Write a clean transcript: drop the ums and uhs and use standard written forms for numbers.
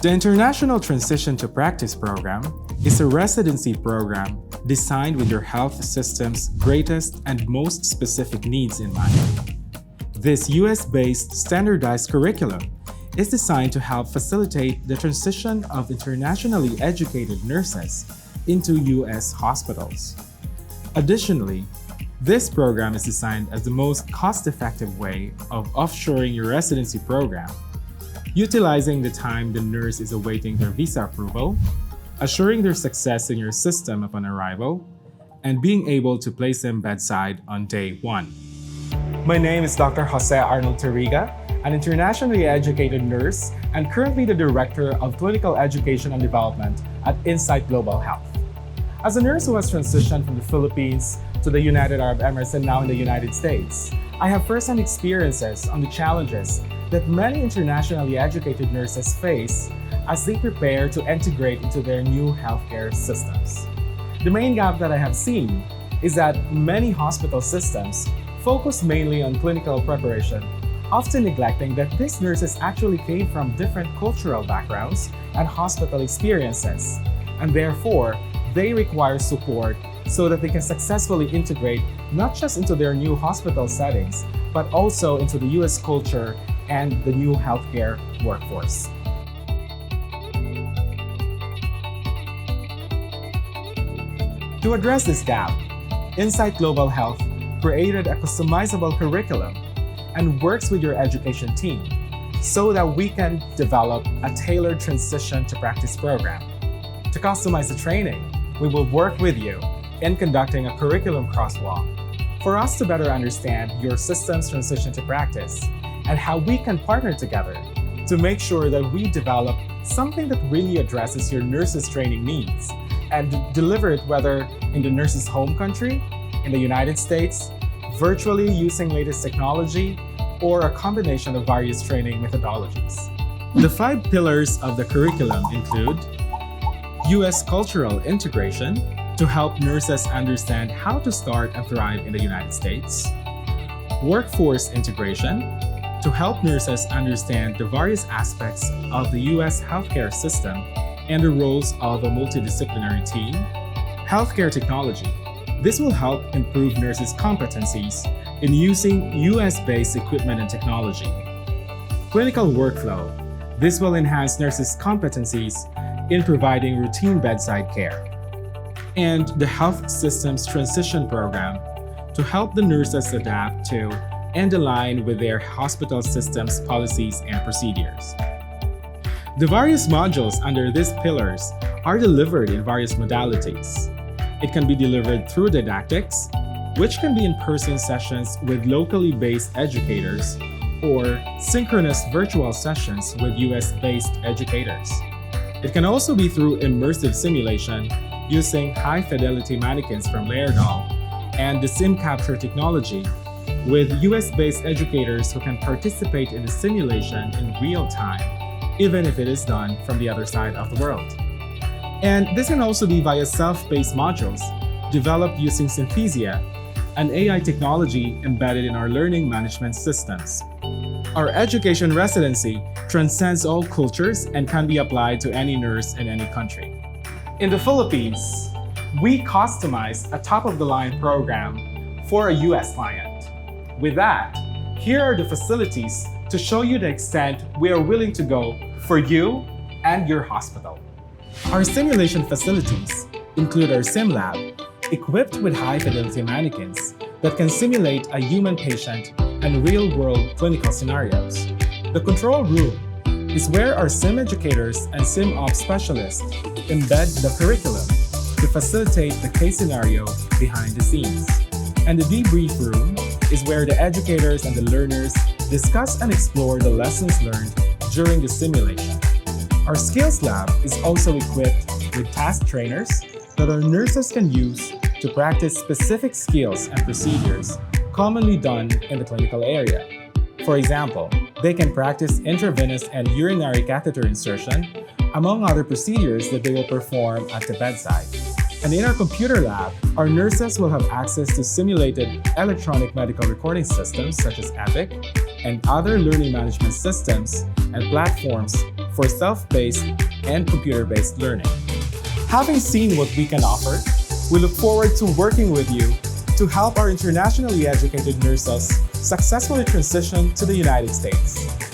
The International Transition to Practice program is a residency program designed with your health system's greatest and most specific needs in mind. This US-based standardized curriculum is designed to help facilitate the transition of internationally educated nurses into US hospitals. Additionally, this program is designed as the most cost-effective way of offshoring your residency program, utilizing the time the nurse is awaiting their visa approval, assuring their success in your system upon arrival, and being able to place them bedside on day one. My name is Dr. Jose Arnold Tariga, an internationally educated nurse and currently the Director of Clinical Education and Development at IGHealth Global Health. As a nurse who has transitioned from the Philippines to the United Arab Emirates and now in the United States, I have first-hand experiences on the challenges that many internationally educated nurses face as they prepare to integrate into their new healthcare systems. The main gap that I have seen is that many hospital systems focus mainly on clinical preparation, often neglecting that these nurses actually came from different cultural backgrounds and hospital experiences, and therefore, they require support so that they can successfully integrate not just into their new hospital settings, but also into the US culture and the new healthcare workforce. To address this gap, IGHealth Global Health created a customizable curriculum and works with your education team so that we can develop a tailored transition to practice program. To customize the training, we will work with you in conducting a curriculum crosswalk for us to better understand your system's transition to practice and how we can partner together to make sure that we develop something that really addresses your nurses' training needs and deliver it whether in the nurse's home country, in the United States, virtually using latest technology, or a combination of various training methodologies. The 5 pillars of the curriculum include US cultural integration to help nurses understand how to start and thrive in the United States, workforce integration to help nurses understand the various aspects of the US healthcare system and the roles of a multidisciplinary team, healthcare technology. This will help improve nurses' competencies in using US-based equipment and technology. Clinical workflow. This will enhance nurses' competencies in providing routine bedside care. And the health systems transition program to help the nurses adapt to and align with their hospital systems, policies, and procedures. The various modules under these pillars are delivered in various modalities. It can be delivered through didactics, which can be in-person sessions with locally based educators or synchronous virtual sessions with US-based educators. It can also be through immersive simulation using high-fidelity mannequins from Laerdal and the sim capture technology with US-based educators who can participate in the simulation in real time, even if it is done from the other side of the world. And this can also be via self-paced modules developed using Synthesia, an AI technology embedded in our learning management systems. Our education residency transcends all cultures and can be applied to any nurse in any country. In the Philippines, we customized a top-of-the-line program for a US client. With that, here are the facilities to show you the extent we are willing to go for you and your hospital. Our simulation facilities include our sim lab, equipped with high-fidelity mannequins that can simulate a human patient and real-world clinical scenarios. The control room is where our sim educators and sim ops specialists embed the curriculum to facilitate the case scenario behind the scenes. And the debrief room is where the educators and the learners discuss and explore the lessons learned during the simulation. Our skills lab is also equipped with task trainers that our nurses can use to practice specific skills and procedures commonly done in the clinical area. For example, they can practice intravenous and urinary catheter insertion, among other procedures that they will perform at the bedside. And in our computer lab, our nurses will have access to simulated electronic medical recording systems such as Epic and other learning management systems and platforms for self-paced and computer-based learning. Having seen what we can offer, we look forward to working with you to help our internationally educated nurses successfully transition to the United States.